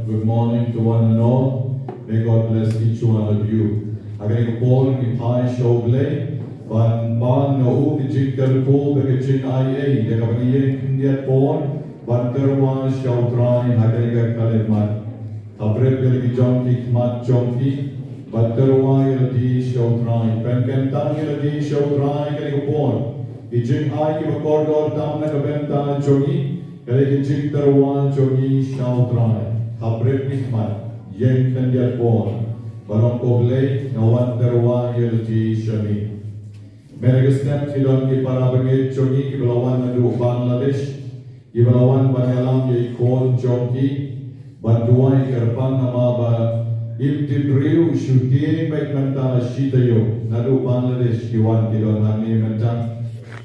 Good morning to one and all. May God bless each one of you. Again, Paul, ki thai shogle, ban no ki jikter ko, ki jin IA, the Gabriel India Paul, ban terwa shautrai, hagega kalemat. Abrek ki John ki mat chonki, ban terwa yelati shautrai, ben kentang yelati shautrai, ki Paul, ki jin I ki bakordor tam na kabenta chongi, ki jikter wan chongi shautrai. Abrek Nikmat, Yen Kendiat Born, Baron Kogley, Nawan Terwa Yelti Shani. Meregestem Tidon ki Parabagit Chongi, ki Balawan Nadu Bangladesh, ki Balawan Banyalam Yekon Chonki, Banduai Kyrpang Namaba, Ibti Priu Shuti Baik Menta Shitayo, Nadu Bangladesh, ki Wan Tidon Hani Mentang,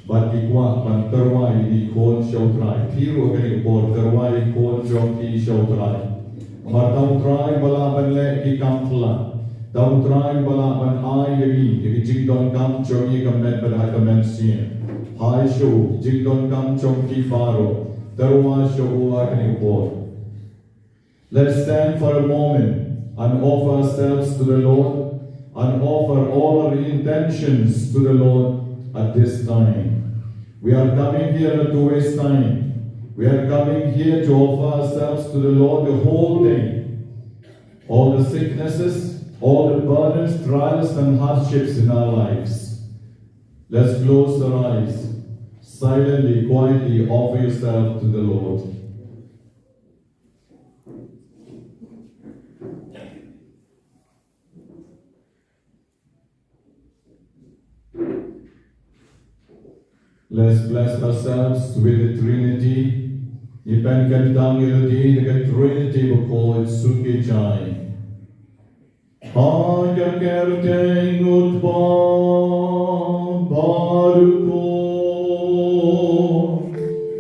Batikwa, Banterwa Yekon Shautrai, Tiru Kani Bor Terwa Yekon Chonki Shautrai. Martau try balaban le ki kamfla, tau try balaban ai yagi, ki jingdon kam chongi kamet pada kamet sien. Hai show, jingdon kam chongi faro, terwa show akani por. Let's stand for a moment and offer ourselves to the Lord and offer all our intentions to the Lord at this time. We are coming here to waste time. We are coming here to offer ourselves to the Lord the whole day. All the sicknesses, all the burdens, trials and hardships in our lives. Let's close our eyes. Silently, quietly offer yourself to the Lord. Let's bless ourselves with the Trinity. Ipan kantang yelati the Trinity will call it Suki Chai. Hakakerte utpa baruko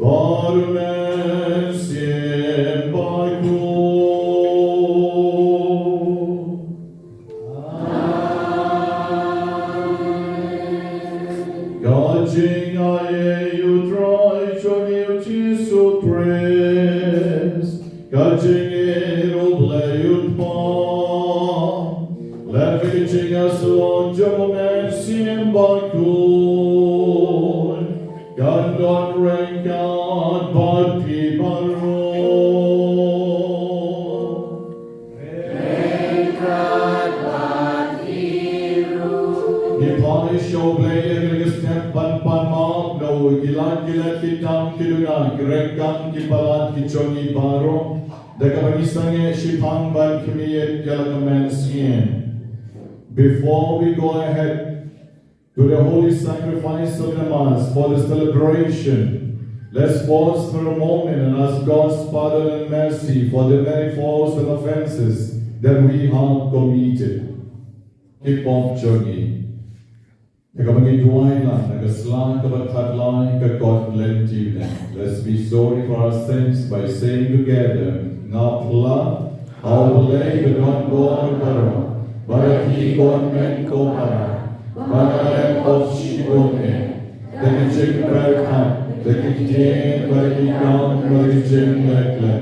barumen siem baiko teaching us, Lord, your mercy and Bakhuid. God, don't reign, God, but Kiba rule. Reign, God, but He rule. Nipai show play and step pan map no gilat kitam kiluna grekan kipalat kichoni baro. The Kabanistan Shitom by Kimiet Yalakamansian. Before we go ahead to the holy sacrifice of the Mass for the celebration, let's pause for a moment and ask God's pardon and mercy for the many faults and offenses that we have committed. Keep on journey. Let's be sorry for our sins by saying together, Napla, Aulay, Bedon Bon Para, Baraki Gon Men Kopara, Baralem of Shibone, the Kitchen Berkham, the Kitchen Berkham, the Kitchen Berkham,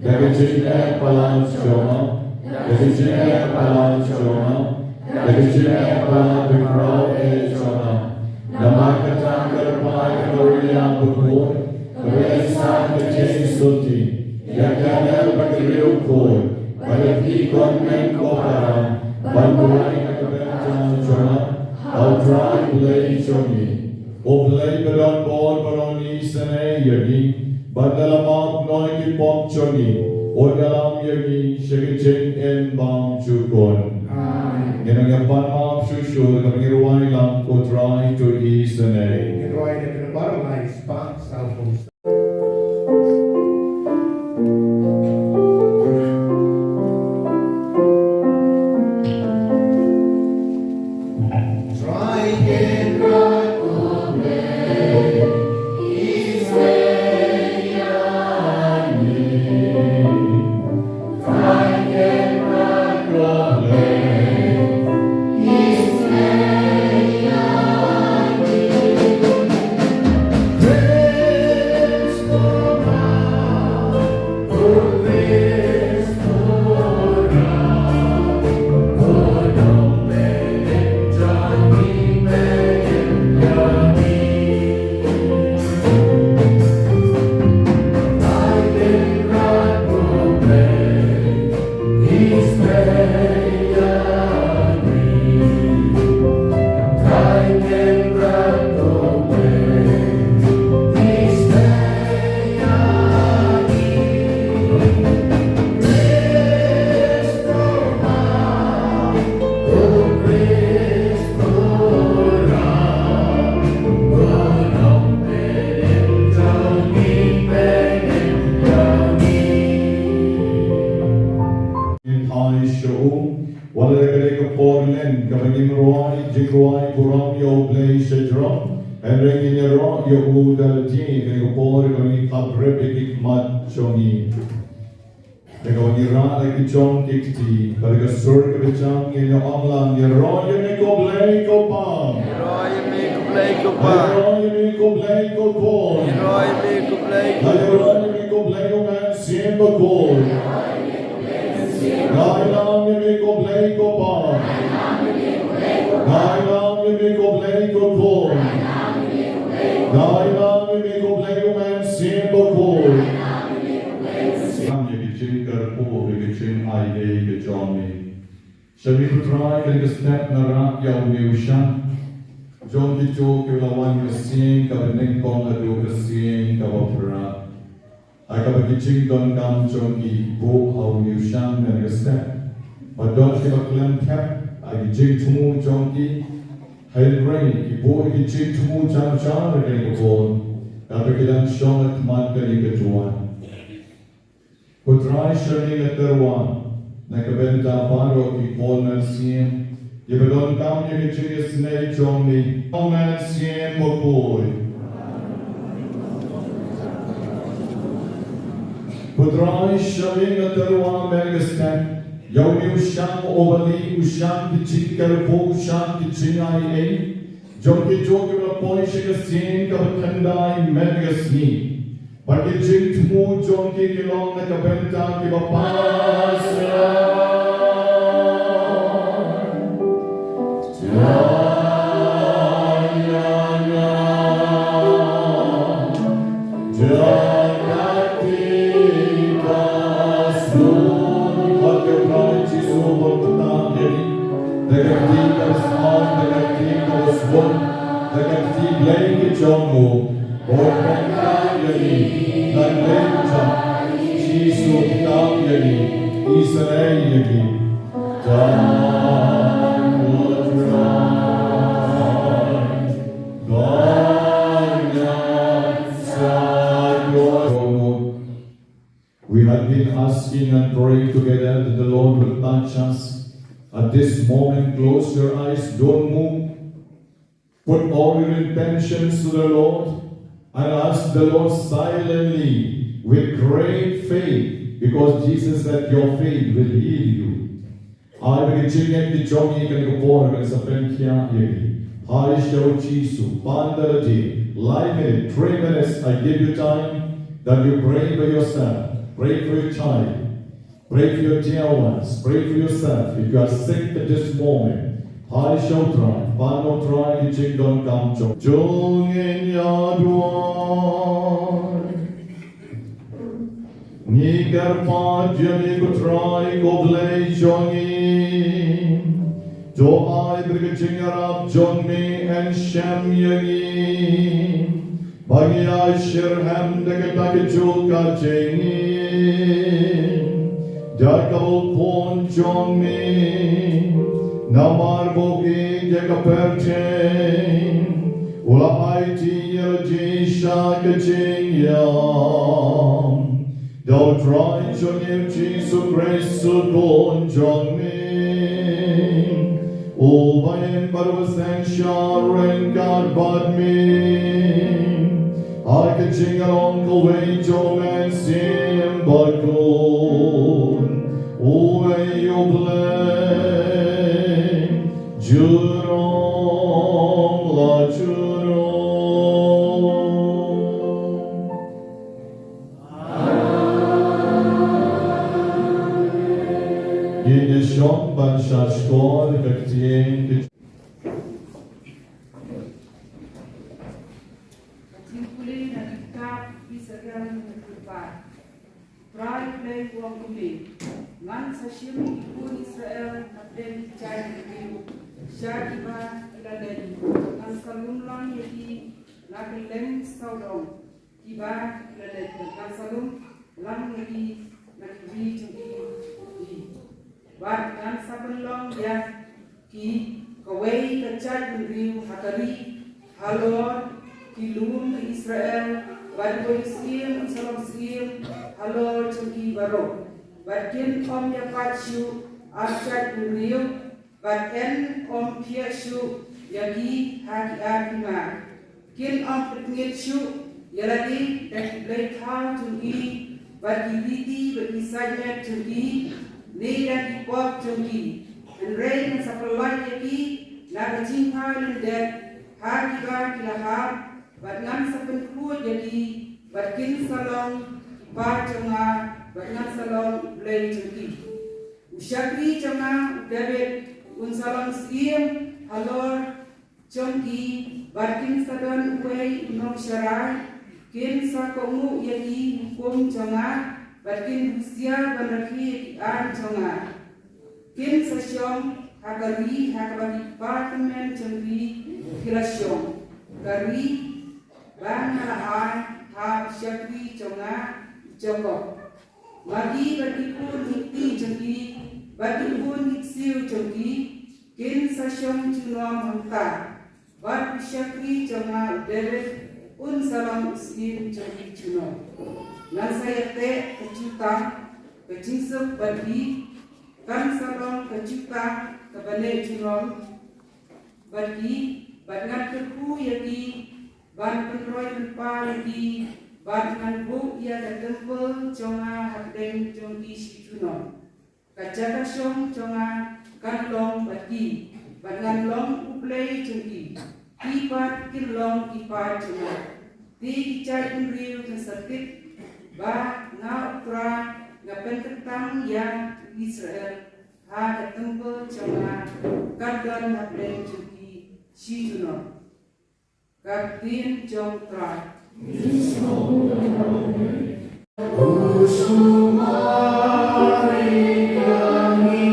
the Kitchen Palan Shoma, the Kitchen Palan Shoma, the Kitchen Palan Bikra Shoma, Namakatan Kyrpang Gloria Bakhuid, the Resan the Kitchen Suti. Yakanel Bakriu Koi, Bayati Gonmen Kopara, Bandurai Akabentan Jona, Outrai Blay Jogi, Oblay Badon Bor Baroni Sane Yagi, Badalamak Noi Pop Jogi, Odalam Yagi, Shagichin en Bam Chukon. Yanagapan Map Shushu, Kamirwai Lam Kotrai to Isane. Nirwai na pinabarangay Spa South. Chong Kikti, Paragasur Kavachang in your Amlang, Yeroya Miko Blako Pang, Yeroya Miko Blako Pang, Yeroya Miko Blako Corn, Yeroya Miko Blako, Yeroya Miko Blako Man Simba Corn, Nailam Miko Blako Pang, Nailam Miko Blako Corn, Nailam Miko Blako Man Simba Corn. Shall we try to step na rak yaw miushan? John Kito kilawan kasing kabeneng kong adu kasing kawapra. Ay kabagiching don kam John ki bo haw miushan na step. Padon kibaklan kap ay gijing tumu John ki hail rain ki bo gijing tumu jam jam na bon. Kabagilan shong at mat kali kajuan. Kutray shani laterwan. Bynta paro ki polna siem, Yebedon kam ye kichis ne chomi, Oman siem Bakhuid. Kutray shani laterwan megastan, Yomi usham obali usham kichik karpo usham kichinai Joki joki rapoi shigasien kabakandai megasni. Pagkijing tumu John Kikilong na Bynta Kiba Pasra. kan tikas on, kan tikas won, kan tiblay ke jomu, borkan yani, dan lenca, Jisu kitab yani, Israel yani, dan wajran, banyak sahaja. We have been asking and praying together that the Lord will touch us. At this moment, close your eyes, don't move. Put all your intentions to the Lord and ask the Lord silently with great faith, because Jesus said your faith will heal you. I will get the jogging and the poor and the penkia yegi. I show Jesus, Panda day, 5 minutes, 3 minutes, I give you time that you pray for yourself, pray for your child. Pray for your dear ones. Pray for yourself. If you are sick at this moment, I shall try. Pano try, you ching don't come to. Jung in Yaduan. Ni Kyrpang, ni ko try, ko blay jongin. Jo I bring ching arab jong me and shem yagin. Bagi I shirham de ke joka jingin. Jakabul pon jong me, namar bogi jakaperchen, ula aiti yerjisha kachiyam. Thou try jonir Jesu Christu don jong me, o vayen barvasen sharen God bad me. I can sing along the way, Joe and Sim Bakhuid. Oh, may you blame Jurong la Jurong. In the shop, but Shashkor, the Ngan sashim ikun Israel abden cai riu Kiba iladeni ngan salum lang yaki nakeleng saudong Kiba iladeni ngan salum lang yaki nakri jengki bat ngan saben long ya ki kawai kacai riu hakari halor kilum Israel bat boisiem salam siem halor jengki baro. But kin om ya pachu archat muriu, but en om piashu yagi haki arima. Kin om petngit shu yaladi dan blake how to eat, but iliti but isajat to eat, ne dan pop to eat. And rain and sapalai yagi nagajin and dead haki bar kilahar, but ngan sapen ku yagi, but kin salong kipa Banyak salam blay jengki. Usyakri cema David unsalam siem halor jengki barkin sadan uway unong syarai kin sakomu yagi hukum cema barkin usia banaki an cema kin sasyom hakari hakabati partemen jengki kilasyom kari bang halahan ha usyakri cema jengkok. Bagi pun hikti jengki, bagi pun hiksiu jengki, kin sasyong cunom hangka, bat usyakri jengha uderet, un salam uskin jengki cunom. Ngan saya te kejuta, kejingsuk bagi, kan salam kejuta, kebane cunom, bagi, bat ngan keku yagi, ban penroy penpa yagi, bat ngan bu ia da tempel jonga hakdeng jongki sijuno kajaka syong jonga kan long bagi bat ngan long uplay jongki kipat kin long kipat jonga ti cai unriu kan sakit ba nga ukra nga pentang yang Israel ha da tempel jonga kaddan hakdeng jongki sijuno kadin jong tra Usumari kami,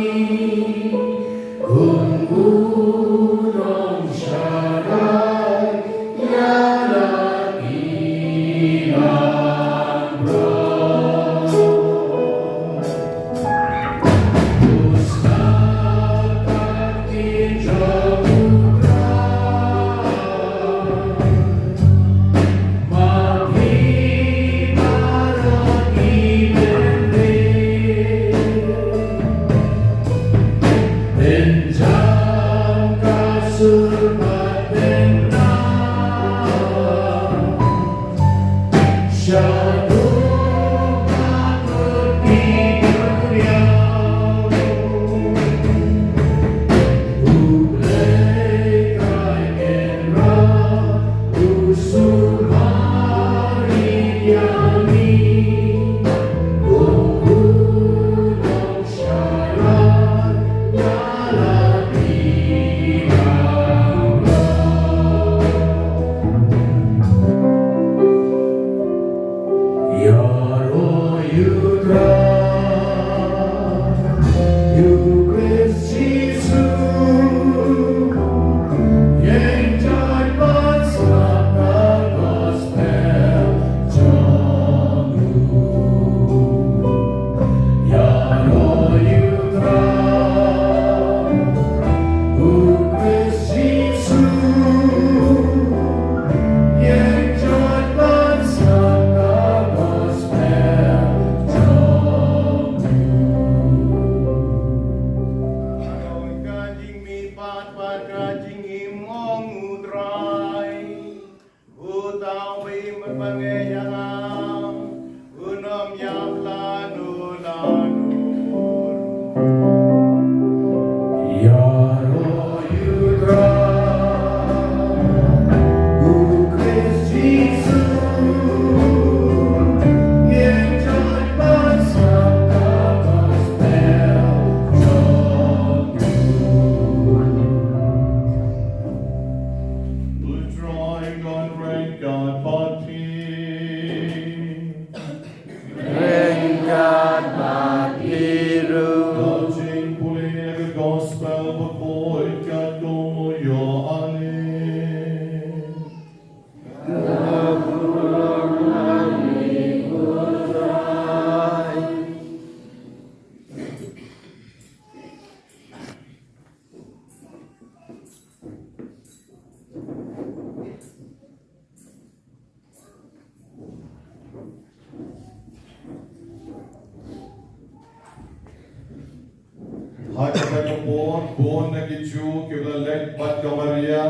Born nagichu kibla lek pat kamaria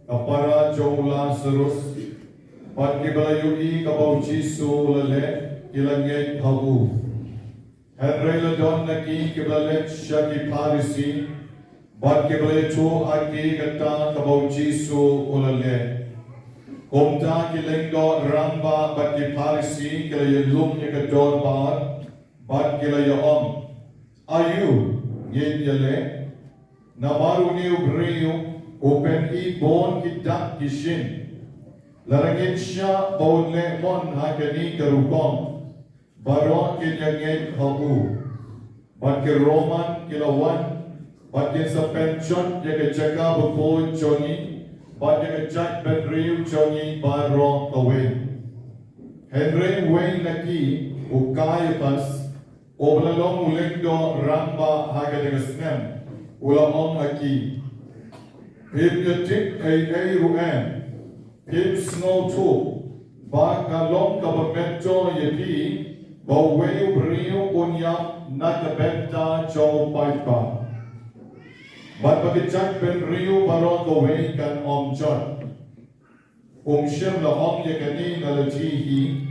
kapara chong Lazarus pat kibla yuki kabau Jisu lele kilangek habu Henry la don nagi kibla lek shaki parisi pat kibla chu aki kata kabau Jisu lele komta kilengdo ramba pat ki parisi kila yelum yakador bar pat kila yaom ayu yen yale Namaru ni ubriu open I bon kitak kishin larangit siya bon le mon hakani karukong baron kinyangit habu bat ke Roman kilawan bat ke sa pension ya ke jaga bukod chongi bat ya ke jak benriu chongi baron kawin Henry Wayne naki ukaypas oblalong ulengdo ramba hagadagasnem Ula om aki Pip yatik ay ruan Pip snow to Ba kalong kabamento yaki Ba wayo brio unyap Nakabenta chow paipa Bat bagitsak ben rio baron kaway kan om chot Shem la om yakani nalatihi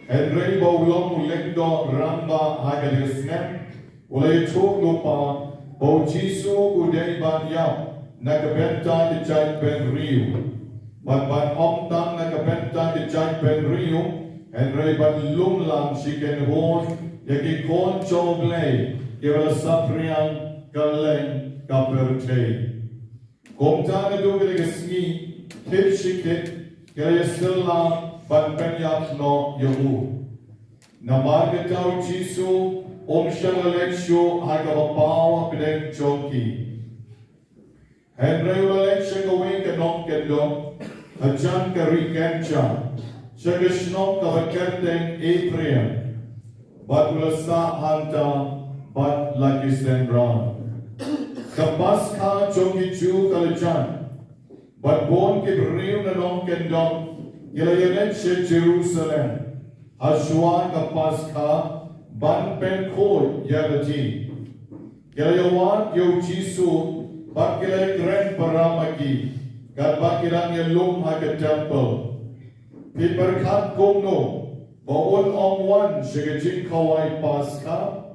Henry ba ulong ulengdo ramba hagadagasnem Ula yatuk lupa Bau Jisu udai ban yap nakabenta di jai ben riu. Ban om tang nakabenta di jai ben riu. Henry ban lum lang shiken hon yaki kon choglay kira sapriang kaleng kaperte. Komta na dugil gasni kip shikit kira yasilla ban penyap no yahu. Namargataw Jisu Shalalekshu hagapapaw pideng choki. Henry Waleksha gawin kanong kendong Hajan karikencha Shagashnong kavakerdeng April Bat ulasa hanta Bat lakisendran Kapas ka choki chu kalajan Bat bon kibriw nanong kendong Gilayanet Jerusalem Ashwa kapas ka Ban pen khoi yagati Gelayawan yo Jisu Bakilay grand paramaki Kat bakilang yalum haka temple Piperkat kumno Baon ongwan Shigajin kawai paska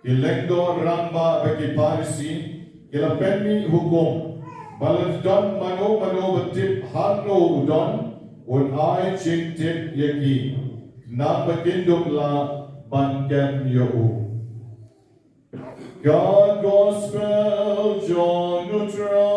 Kilengdo ramba bagi parisi Kilapeni hukum Baladon mano batip hanno udon Un ay ching tip yaki Nang bakindok la Bankem Yahu. God Gospel John Utrai.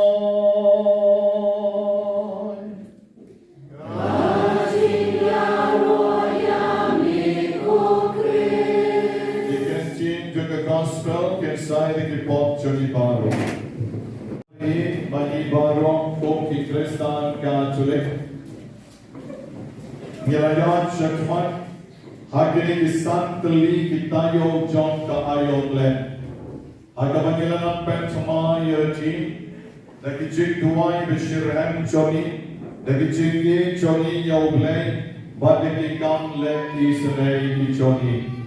You can sing to the God. gospel can say the kipot Johnny Baro. Bagi Baro Koki Kristan Katolik. Ngilayat Syakmat Hagini Santali Kitayo John Ka Ayole. Hagabangilan Pentama Yerti. Nakijik Duwai Bishirem Johnny. Nakijik Ye Johnny Yoble. Badini Kam Le Israel Johnny.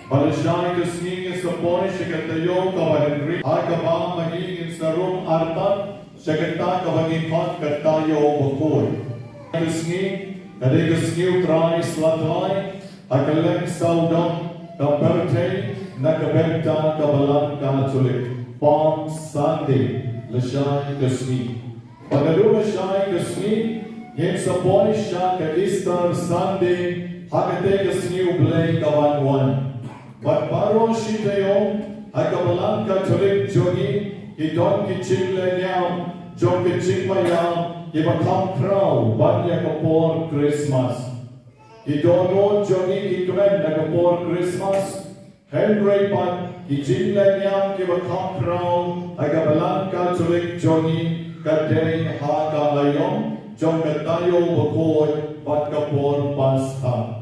Balashai Kasning is the boy, Shekatayo Kawahenri, Agaba Mahing in Sarum Arta, Shekata Kawani Pot Katayo Bakhuid. Kasning, Kadigasnew Trai Slatlai, Akalem Saudam, Kaperte, Nakabenta Kabalan Katulik, Palm Sunday, Lashai Kasning. Pagadu Lashai Kasning, Yen sa boy Shaka Easter Sunday, Hakate Kasnew Blay Kawan One. But Baro Shitayom, Hakabalan Katolik Jogi, Hidon Kichile Nyam, Jom Kichimaya, Hibakam Krau, Banya Kapor Christmas. Hidono Jogi Hidwen Nakapor Christmas, Henry Pat, Hijile Nyam, Hibakam Krau, Hakabalan Katolik Jogi, Kadei Hakalayom, Jom Katayo Bakhuid, Bat Kapor Pasha.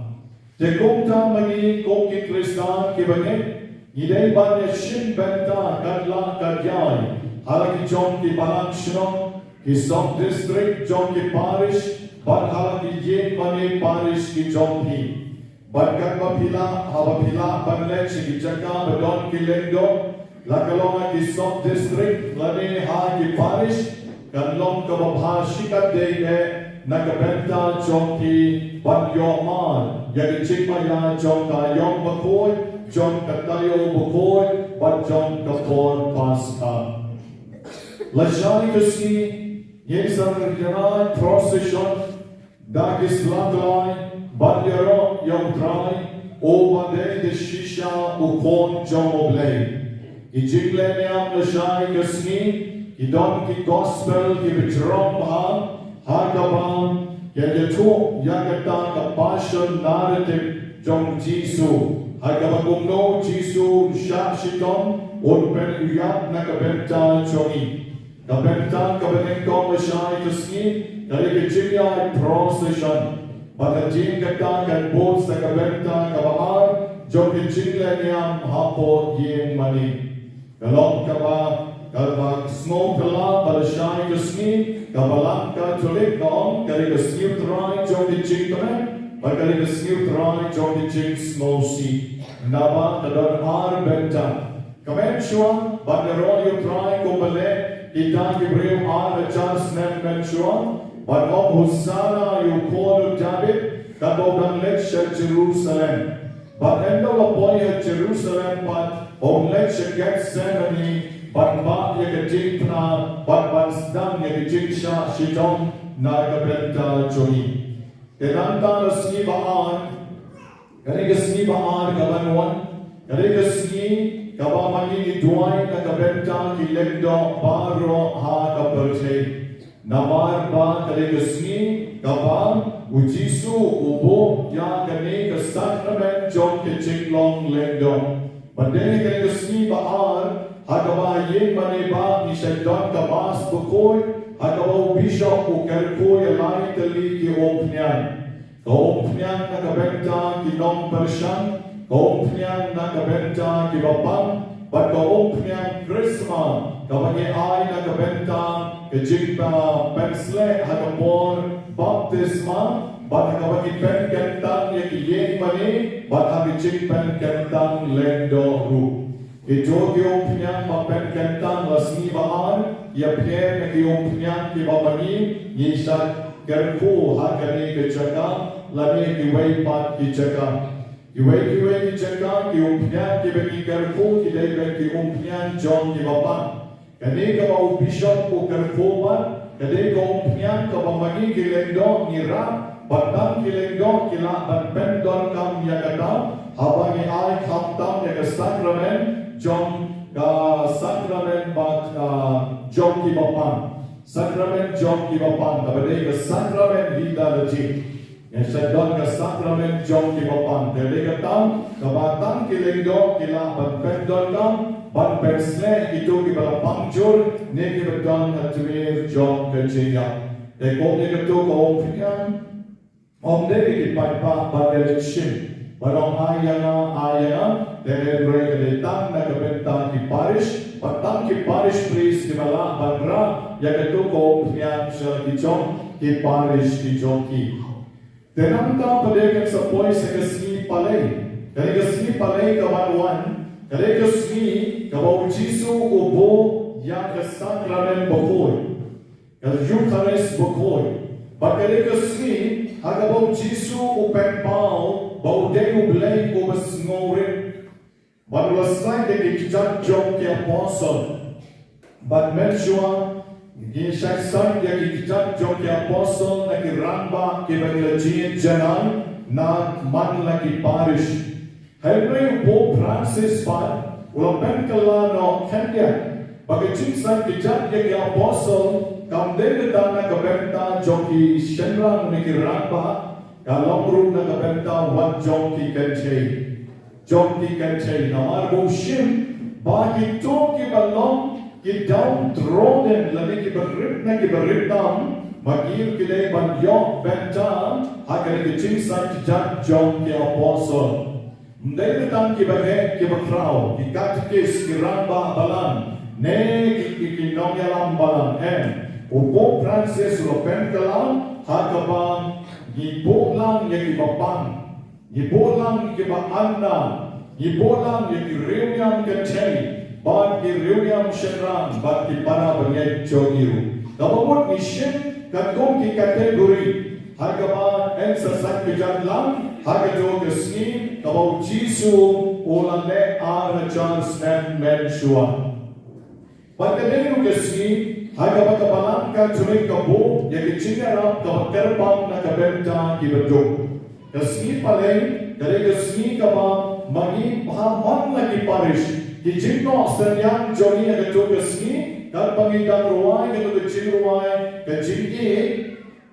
Tekungta magi koki Kristan kibane, idei banya shin Bynta kadla kadyai, halaki John ki balang shnong, ki Som district John ki parish, but halaki yen bane parish ki John ki. But kagba pila, haba pila banle ki jaka badon ki lendo, lakalonga ki Som district, lane ha ki parish, kanlong kababhashi ka deine, Nakabenta Jonki Bat Yoman Yagachimaya Jonka Yom Bakhuid Jon Katayo Bakhuid Bat Jon Kapor Pascha Lashani Kuski Yesar Yanai Procession Dagis Latlai Bat Yaro Yom Trai Obade de Shisha Ukon Jomoble Ijigleniam Lashani Kuski Idon Ki Gospel Ki Vitrom Baham Hagabam, Yayato, Yagata, Kapasha, narrative, Jong Jisu, Hagabagumno, Jisu, Shitom, Unpen Uyap, Nakabenta, Choni. Kabenta, Kabanenko, Mashai, Tuski, Karikachimia, procession. Batatin Kata, and boats, Nakabenta, Kabahar, Jokichileniam, Hapo, Yen Mani. Galong Kaba, Kalbak, Snow Kala, Balashai, Tuski, Kabalan Katolik Gong, Karigasnew Trai, Jogi Chingtone, Bakarigasnew Trai, Jogi Ching Snowsi, Naba, Kadar Ar Bynta. Kamenchuan, Bagaroyo Trai, Kobale, Itan Gibril Ar, Achar Snem Menchuan, Bagob Husana, Yukor David, Kabogan Lecture Jerusalem. But Endo Boy at Jerusalem, but on Lecture Gethsemane, but Bab Yagatikna, but Bansdam Yagajiksha, Shitom, Nargabenta Johi. Kenanta Snibaan, Kanigasnibaan, Kabanwan, Kanigasni, Kabamani, Dwai, Nakabenta, Kilendo, Baro, Ha, Kaberte, Namar Ba, Kanigasni, Kabam, Ujisu, Ubo, Ya, Kanika, Sacrament, John Kitching Long Lendo. But then Kanigasnibaan, Hagawa yen maneba ni Shaitan Kabas Bakhuid, Hagawa Bishop o Kerkoy alay tali ki Opnyan. Kaopnyan nakabenta ki Nom Pershan, Kaopnyan nakabenta ki Bapang, but Kaopnyan Krisma, Kabagi ay nakabenta ki Jigpa Pensle Hagapor Baptisma, but Hagawagi Pen Kentang yaki yen mani, but Hagi Jigpen Kentang Lendo Ru. Ito kiyong mapen kentang lasni baan, yapien na kiyong kibabani, yisat kerku hakani kechaka, lani kiway pat kichaka. Kiway kichaka, kiyong kibagi kerku, kidayben kiyong John kibaban. Kani ka ba bishop o kerkuban, kani kiyong kabamani kilendo nira, batang kilendo kila pendor kam yakata, habang ay kamtam yaga sacrament, John Sacrament but John Kibapan. Sacrament John Kibapan. Kabadega Sacrament Vida Lajik. Yang sedon ke sakramen jom ki bapang. Dari ketam, kebatang ki lengdo, ki laban pendon kam, ban pensle itu ki balapang jur, ne ki bedon atwir jom ke jingap. Ekor ni ketu ke om pian, om deki ki paipa benediction. Barang ayana, dari mereka datang nak Bynta ki parish, patang ki parish priest ki malak bandra, yang ketu ke om pian sel ki jom, ki parish ki jom ki. Tenanta pada sepoi sekesni palai. Kali kesni palai kawan-wan. Kali kesni kau Jisu ubo yang kesakramen Bakhuid. Kali Eucharis Bakhuid. Bakali kesni agak Jisu upen pau bau deu blai ubas ngorin. Barulasai ke kijat jom ke apostle. But menshua Ginshak sang dia kijat jom ke apostle na kiramba ke benediction janan na man lagi parish. Henry Pope Francis pan ulang penkala no Kenya. Bagi cinsan kijat ke apostle kam dene dana ke Bynta jom ki shenrang na kiramba kalong rum na ke Bynta wat jom ki kenche. Jom ki kenche na marbo shim bagi to ki balong ki downtrodden lagi ki berritam magir ki le banyo Bynta agar ki cinsan kijat jom ki apostle ndai tam ki bage ki bakrao ki katkis ki ramba balan ne ki nongyalam balan Pope Francis Ropen kalam hakabang ni bolang ki bapang ni bolang ki baanda ni bolang ki reunion kenchei Bad ki reunion shenrang, bad ki para banyai jogiru. Kapamut mission katong ki kategori. Hagaba ensasak kijat lang, hagajo kesni, kapau Jisu ulang le ar chance men shua. Pagkadenu kesni, hagaba kabalang ka cumik kabo, yang kichingarap Kyrpang na Bynta ki bedok. Kesni paleng, kali kesni kaba magi pahaman lagi parish. Ki jinno senyang joni aga to kesni kar pangidang ruai ke to jing ruai ke jingi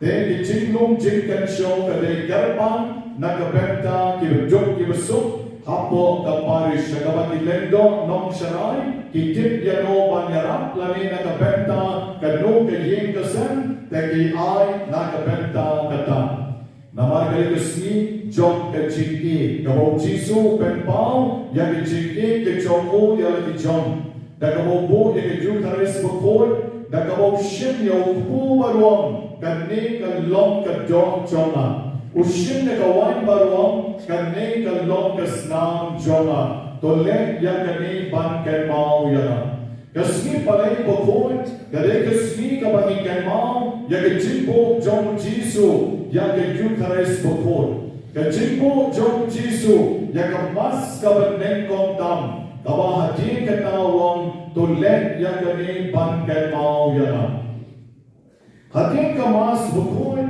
te ki jinglum jing kan show ke de Kyrpang na ke Bynta ki jok ki besuk hapo ke parish ka ba ki lendo nong sharai ki tip ya no banyarap lani na ke Bynta ke no ke yeng ke sen te ki ai na ke Bynta kata namar kali kesni jom ke jingi kau Jisu pen pau yang ke jingi ke jomu yang ke jom dan kau bo yang ke Eucharis Bakhuid dan kau shim yang ku baruam kan ne kan long ke dong joma ushim ne kawan baruam kan ne kan long ke snam joma tolek yang ke ne ban kan mau ya kesni palai Bakhuid kade kesni ka bani kan mau yang ke jimbo jom Jisu yang ke Eucharis Bakhuid Kajimbo jom Jisu yang kemas kabeneng kong tam kawa hati kenawang tulek yang kini bangkai mau yana hati kemas Bakhuid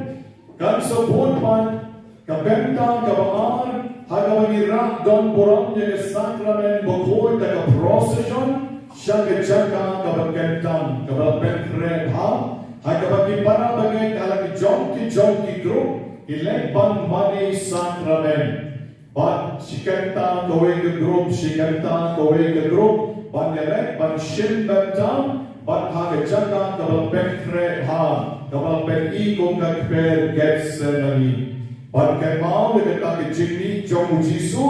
kan sebut pan kabenta kabaar hagawangi rak don puram yang sakramen Bakhuid dan procession siya kejaka kabengentam kabengen ham hagawangi para bagai kalaki jom ki group Ilek ban mani sakramen. Ban shikanta kowe ke group, ban yelek ban shim bentam, ban hage jaka kabal pekre ha, kabal pek I kong kakper getsenani. Ban kemau leketa ke jingni jomu Jisu,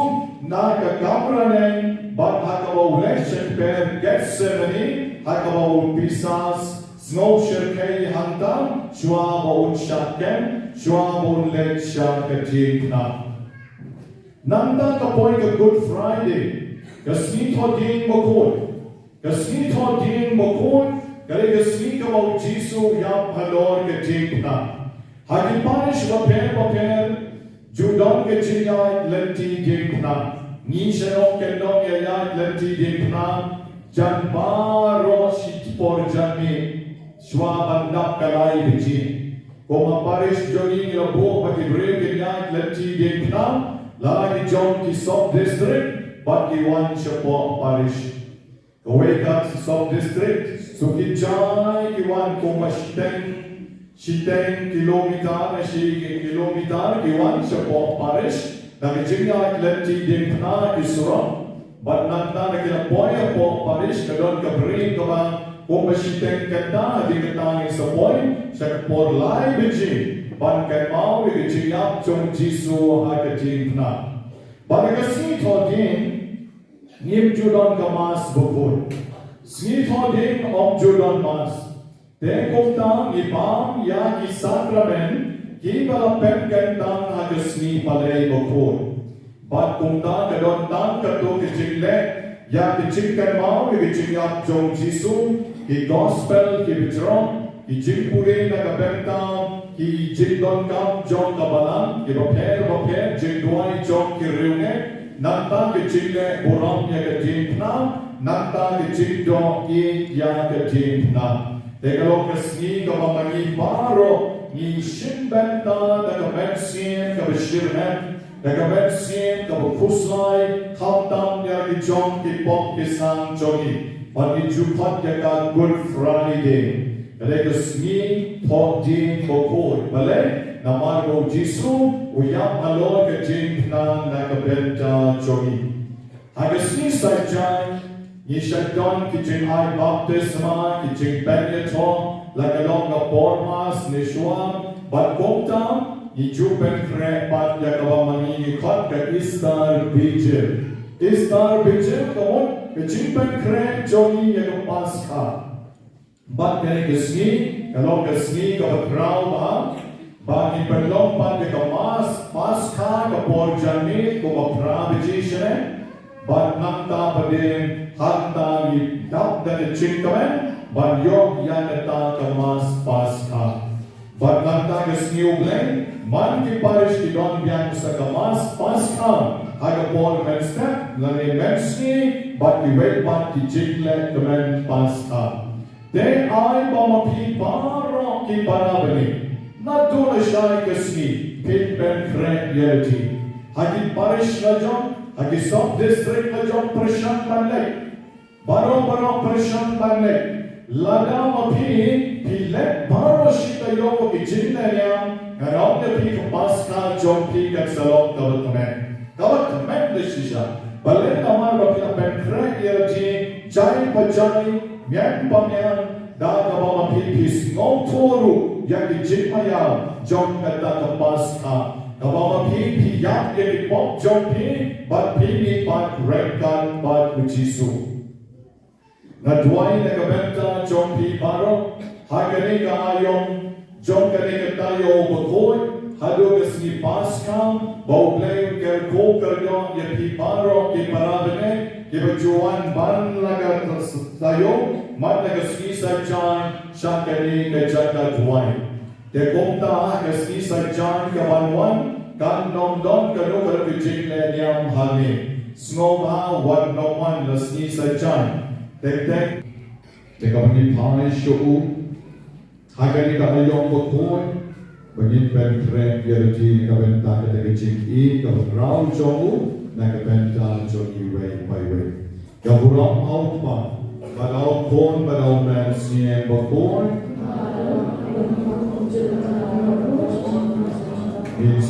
na ke kamranen, ban hakabau lekshen per getsenani, hakabau pisas, Snow shirkei hantam, shua baun shaken, shua baun let shak jikna. Nanda kapoy ke Good Friday, kasni thodin Bakhuid, kali kasni kabau Jisu yam halor ke jikna. Hagi parish baper, judon ke jiyay lenti jikna. Ni shenok kendong yayay lenti jikna, jan baro shit por jami. Shwa bandap kalai biji. Koma parish jogi ngilabo bagi break niya lenti dekna lagi jom ki sub district bagi wan shapo parish. Kaweka si sub district suki jai ki wan koma Shitom kilometer na kilometer kiwan sa po parish nagijinga Clergy Bynta isura but nanta nakilapoy po parish kadon kabring kama kung Shitom kanta di katangin sa poy sa por lai biji ban kan mau gijinga chung Jisu hagajinta bagasi thodin nim judon kamas bukun sni thodin judon mas Te kumtang ibang ya ki sakramen Kiba pengkentang hagasni palay bukod. Bat kumtang kadon tang kato kijingle ya kijingkan mau kijingyap jong Jisu ki gospel ki bitrom ki jingpure na kabentang ki jingdon kam jong kabalan ki bapher jingduay jong ki riune nanta kijingle buram ya kajingna nanta kijingdo ki ya kajingna Tegalo kasni kamamagi paro ni Bynta nagamensin kabishirhen nagamensin kabukuslay kamtam ya kijong kipok kisang jogi pati jupat ya ka Good Friday kaya kasni todin bukod bale namargo Jisu uyam alo kajing na nagabenta jogi hagasni sajay Ni Shitom kijing ay baptisma kijing benediction lagalong na formas ni Shuam bat kumtam ni Deepened pat yakabamani kot ka Easter Vigil kamon kijing penkre jogi yakang Pascha bat kani kasni kalong kasni kabatraw ba ba ni perlong pat yakamas Pascha kapor jani kumapra vigil But nanta padin hanta ni dap dan cingkamen but yok yanata kamas Pascha. But nanta kesniuglen man ki parish ki don biang sa kamas Pascha. Haga Paul menstep lani mensni but ki wait but ki jingle kamen Pascha. Te ay bamapi paro ki parabani. Natu na shay kesni pit ben krek yelti. Hagi parish rajong Agi sub district na jom prashant banlek. Baro prashant banlek. Lada mapi pilet baro shita yo ki jinna niya. Ngayon na pi Pascha jom pi kag salok kabat kamen de shisha. Balen namar bapi na penkrek yerji jay pajay myan pamyan da kaba mapi pis ngong toru ya ki jinma ya jom kata ka Pascha. Kabama pi yak yaki pop jom pi but pi pat rekkan pat Jisu. Nadway nagabenta jom pi paro hagani ka ayong jom kani ka tayo Bakhuid hadugas ni Pascha baublay kerko keryo yaki paro ki parabene ki bajuan ban laga tayo mat nagasni sa jan shakani ka jata dway. Te kumta kasni sa jan kabanwan kan nom don kanu kanu kijingle niyam hami sngom ha wan noman lasni sa jan tek te kapani pai shu hagani ka ayong Bakhuid bagin pen krek yerji ka benta ka kijing I ka raw jomu na ka benta jogi way by way ka buram out pa balaw kon balaw men siye Bakhuid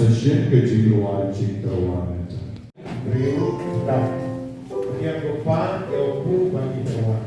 Sa shin ke jiruan cintawan. Rio tak. Yang kepan yang pu bagi kawan.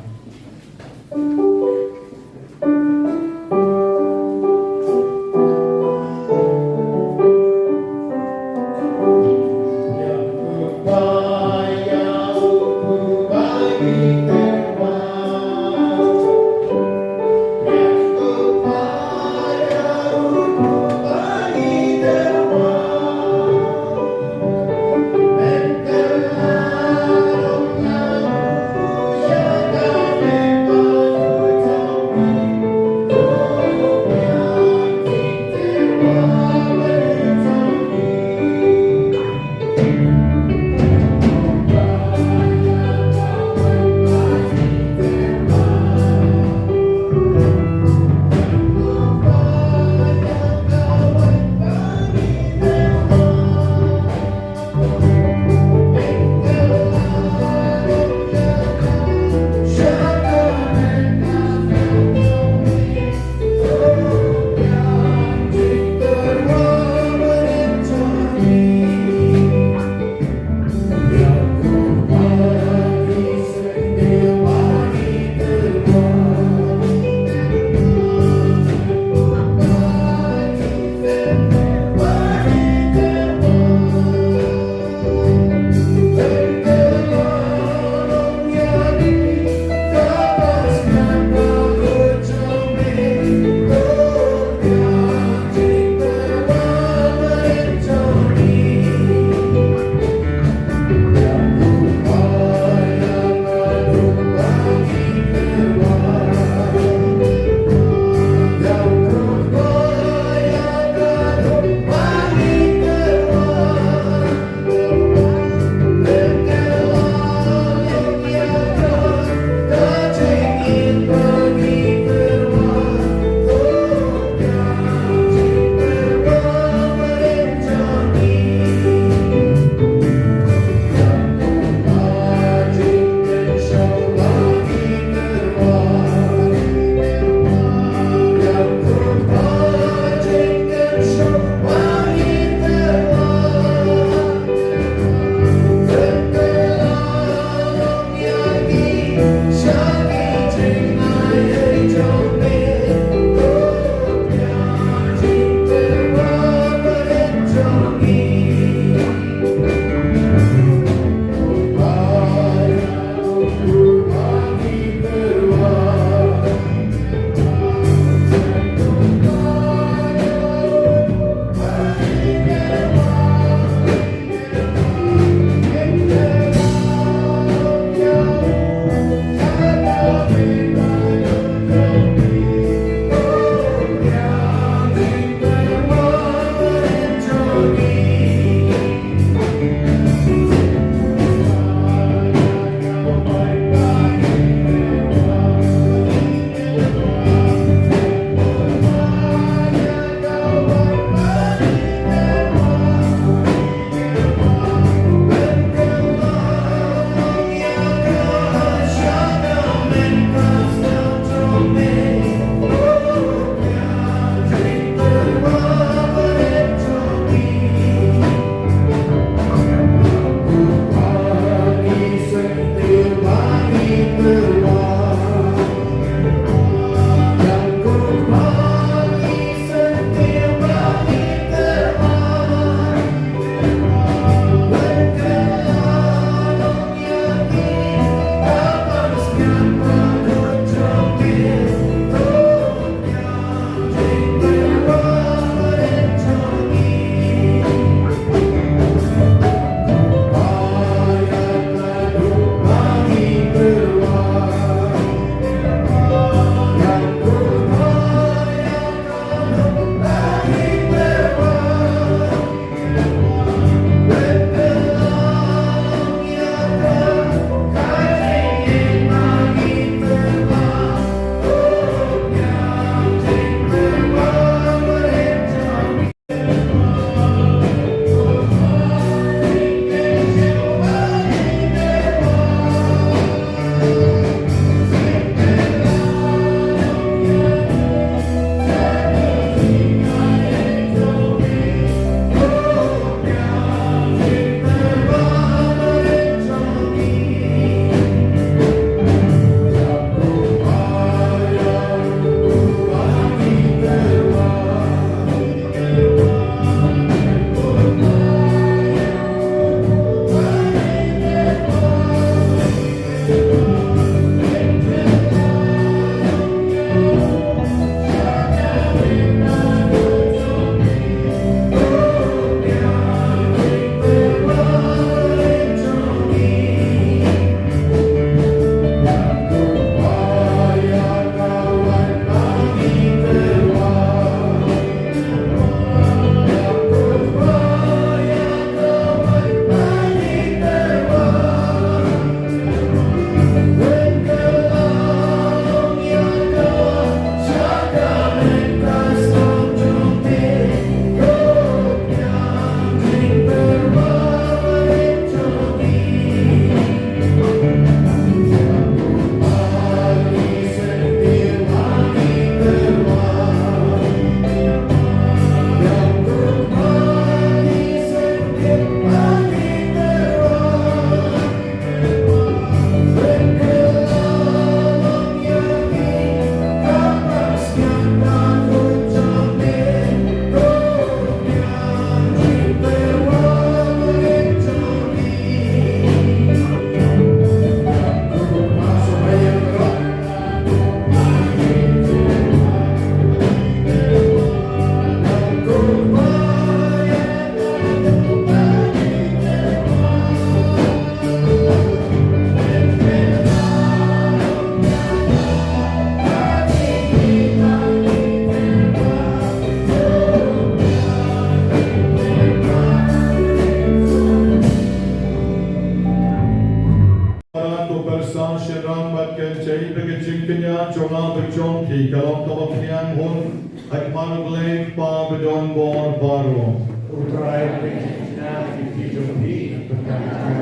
Bat kan cai bagi cingkanya Conga bercong ki Kalau kau peniang hun Ak manu blade pa bedon bor baro Utrai Pekina Kijopi Perkara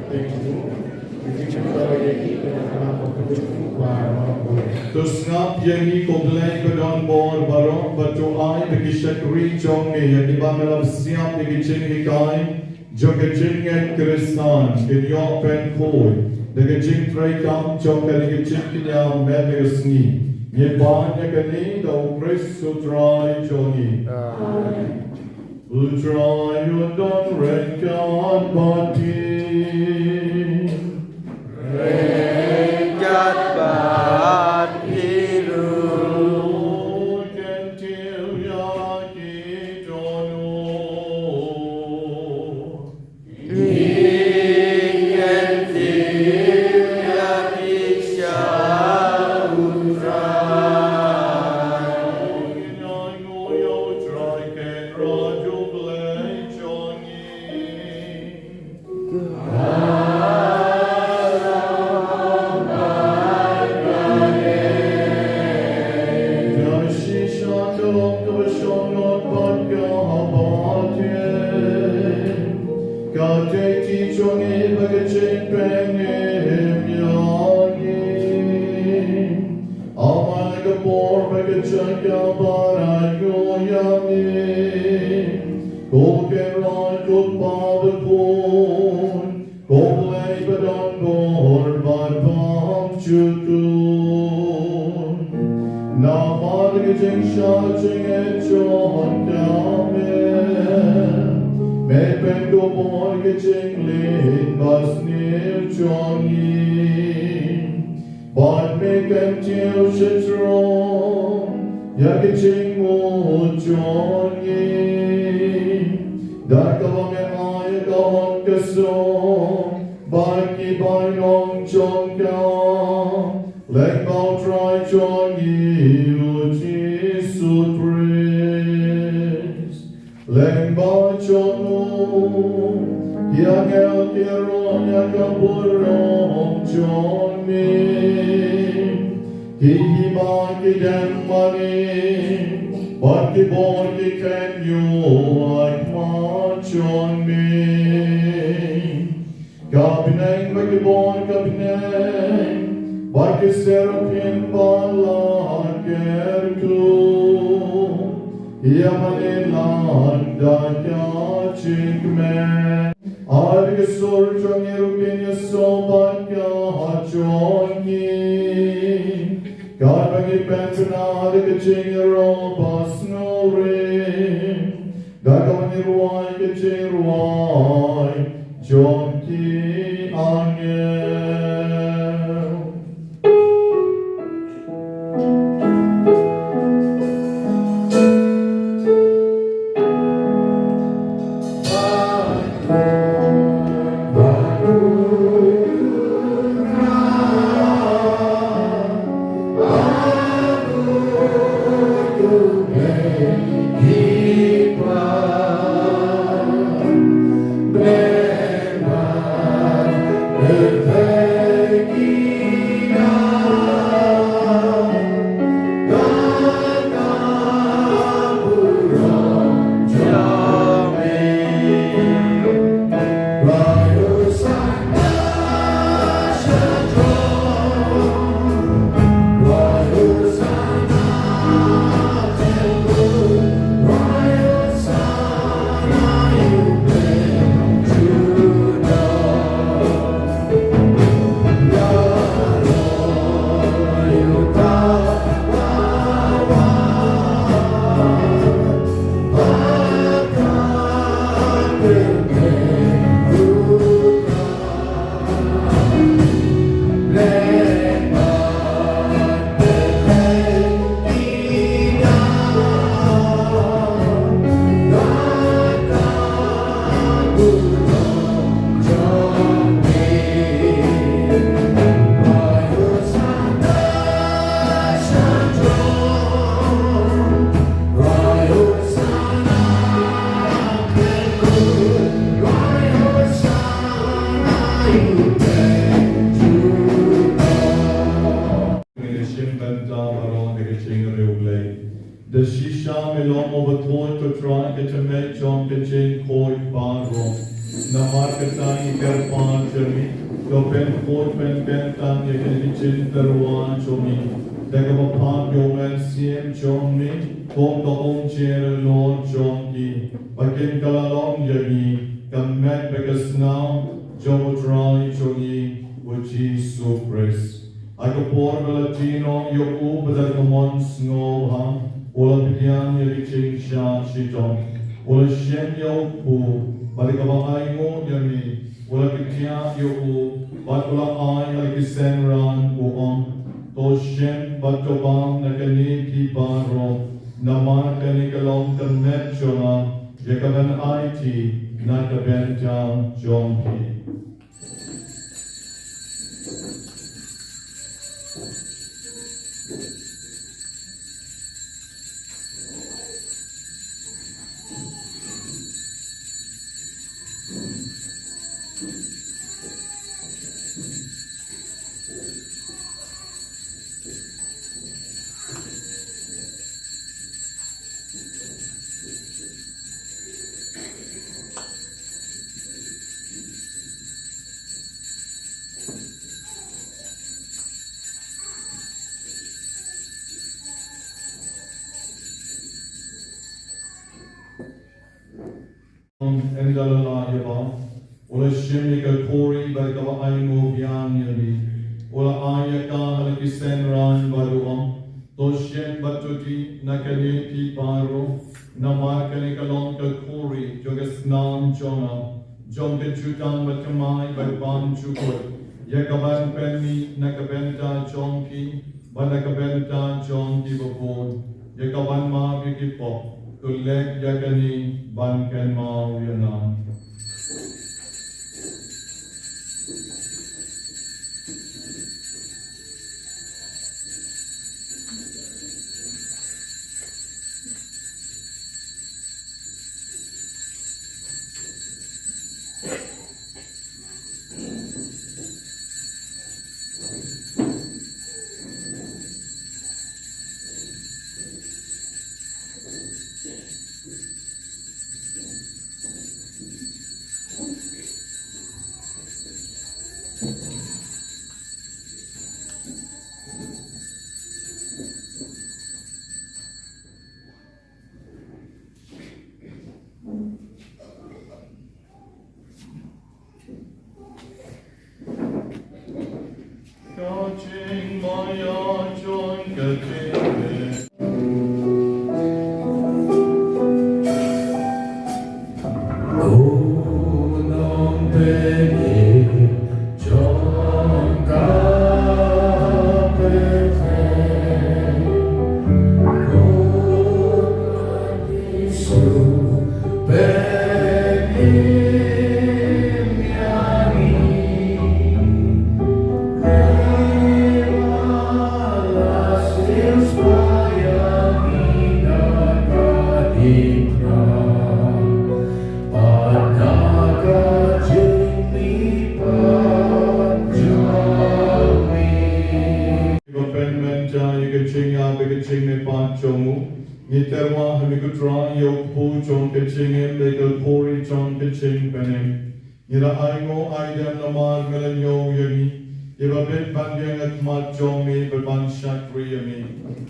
Teksu Kijopi Yaki Perkara Teksu Baro Terus ngap yang ni ko blade bedon bor baro Baco ai bagi syakri chong ni Yang iba melam siap bagi cing hikai Joga cing et kristan Kinyo pen koi Daga cing tray kam Choka daga cing kinyam Mebe sni Nye banya kani Dau kris utrai chongi Utrai udon rekat bati Rekat bat biru Kentil yaki tonu Kiba la baron de ching reule. The shisha melom over toy to try to make John the ching koi baro. Na marketan Kyrpang jami. Do pen koi pen tan ye chin terwan jomi. Dagama pan yo men siem John me. Kom the om chair Lord John ki. Bakin kalalong yagi. Come met because now Joe dry jogi. Jesus Christ. Ako por Latino yo ubadal kamons ngo ha. Ola bigyan ya ching sha Shitom. Ola shen yo pu. Balik abang mo yami. Ola bigyan yo pu. Bat ola ay sen ran uong. To shen bat to bang na kani ki baro. Naman kani kalong kanet chona. Yakaban IT na kabenta jongki. Endalala yaba. Ola shimika kori bagava aimo bian yabi. Ola ayaka halakisen ran baruam. Toshen batuti nakane ki baro. Namakane kalonka kori jogasnan jona. Jonga chutang batamai bagban chukot. Yakaban penni nakabenta jonki. Banakabenta jonki babon. Yakaban ma bikipo. Kulek yakani bankan mau yanan. Kaching maya join kaching. Oh, non peni John Niterwa hamikutra yo pu chong kaching legal pori chong kaching penem. Nira aimo aidam namar melanyo yami. Iba bit bandyang at mat chong mi berban shakri yami.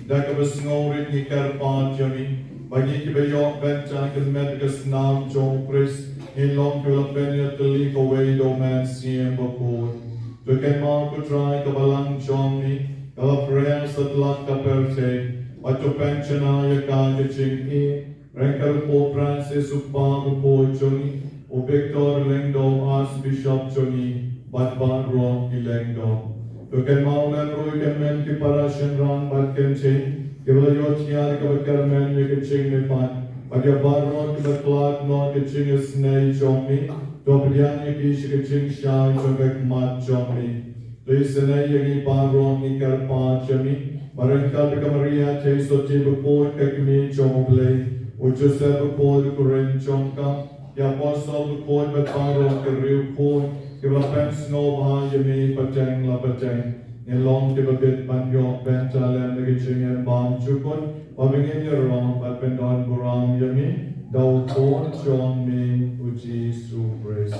Dakabas ngorit ni Kyrpang yami. Bagi kiba yok benta kan medikas nam chong Chris. In long kula benya to leak away do man siem Bakhuid. To ken ma kutray kabalang chong mi. Kala prayers at lak kaperte. Wato pensiona ya kage ching e, renkar po Francis upang po choni, o Victor Lengdo as Bishop choni, bat ro ilengdo. To ken maulan roi ken men ki parasyan rang bat ken ching, kibla yot yar ka bakar men ye ching me pat, bat ya ro ki bat klak no ke ching is nei chomi, to priyan ye ki shi ching shai chobek mat chomi. To isenai ye ki ro ni Kyrpang chami. Marangkal de Maria Jesu tiba por kakmi chomoble, o Joseph por kuren chonka, ya apostol por bataro ke riu por, ke la pens no ba yemi pateng la pateng, Nghe long cái bậc ban yok Bynta lem cái chừng em bám chukun, và bên nghe nhớ rong bát bên đòn buram yami, đầu tôn chọn mi uji su praise.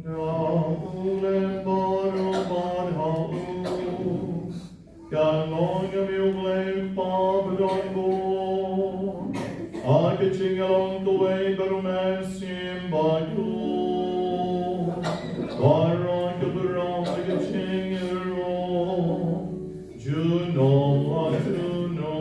Now let boro ban hau, can long of you blame Bob don go. I get ching along the way, but romance him by you. I rock of the wrong, I get ching in the wrong. You know, I do know.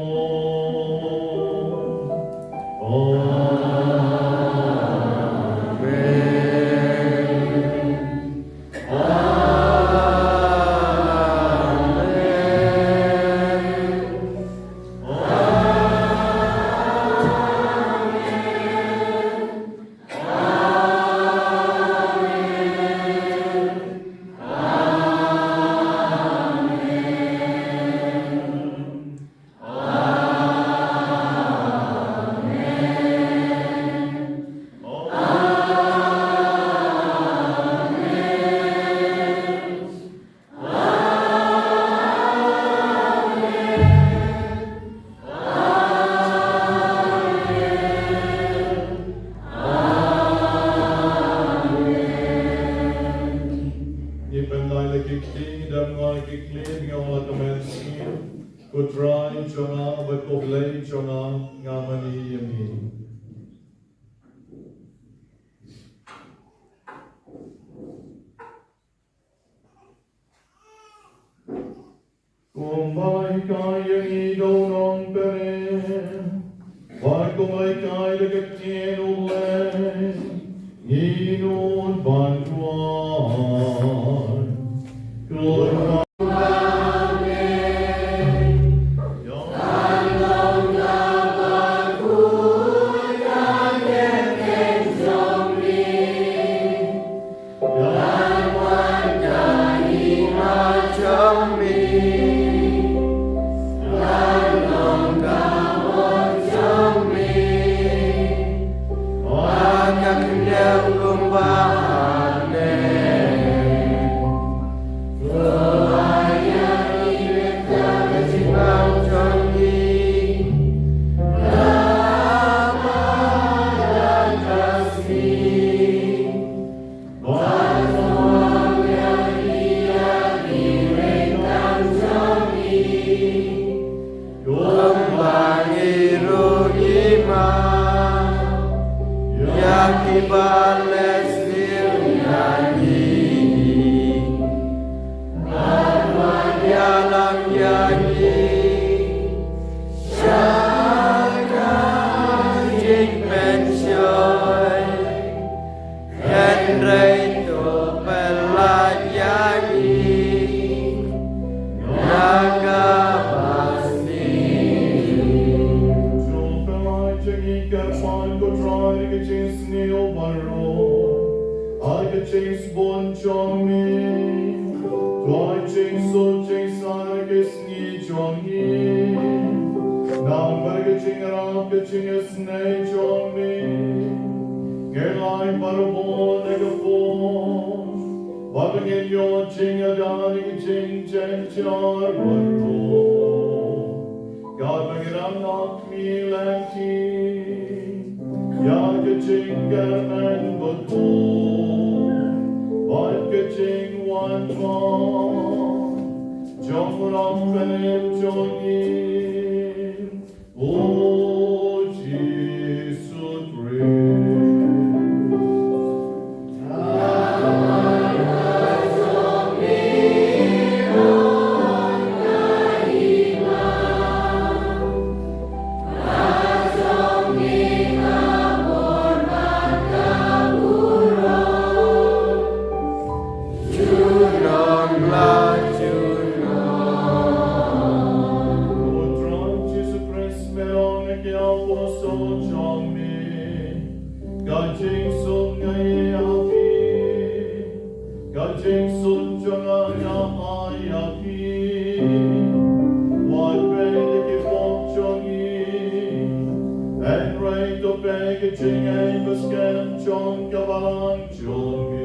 And right to beg a ching a basket, John Kavalang, John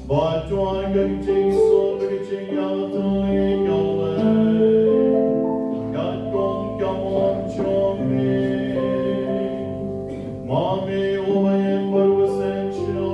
But to I can change so many change out to your way. God don't come on, show me. Mommy, oh, I am for ascension.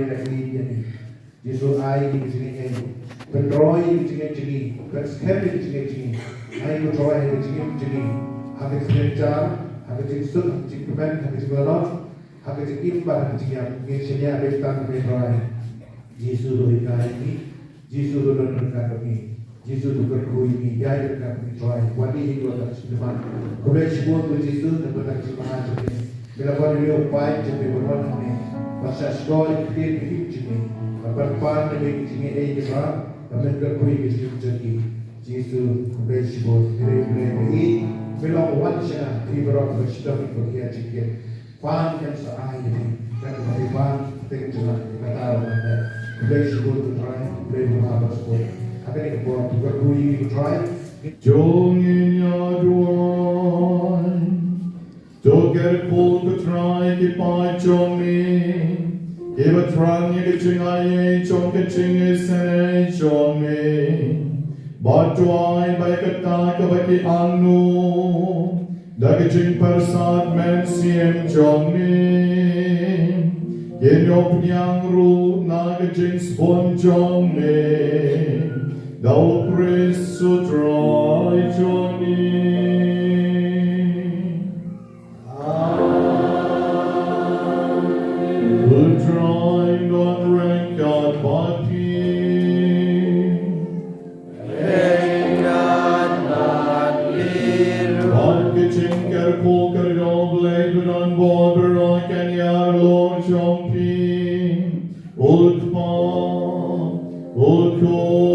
nak ini. Yesus ai di sini ini. Pendroi di sini. Penskep di sini. Ai ku droi di sini. Aku sebentar, aku jingsut, aku jingkumen, aku jingkolot, aku jingimbar, aku jingyam. Ngisnya betan pendroi. Yesus doikai ini. Yesus doikan kami. Yesus berkui ini. Ya kami droi. Wali itu akan sedepan. Kemudian semua tu Yesus dan berkasihan jadi. Bila kau ni upaya jadi berwarna ni. Masa sekolah kita hidup jadi. Berpan demi jadi juga. Kami berkui hidup jadi. Yesus kemudian semua diri ini. Bila wan saya tiba-tiba bersidang berkia jadi. Pan yang seai ini. Dan beriman dengan jelas kata orang. Kemudian semua tu try. Kemudian mengapa semua. Apa yang buat berkui try. Jongnya duai, toger pul betrai ki pai jomi, ki betrang ye jingai jong ke jingai sene jomi, batuai bai kata ke bagi anu, dak jing persat men siem jomi, ye nyop nyang ru na ke jing spon jomi. Thou praise so dry Johnny. Amen. Drawing on rank God body. Rank God body. Kitchen Kyrpang blade on border on Kenya Lord Jompi. Ulkpa. Ulko.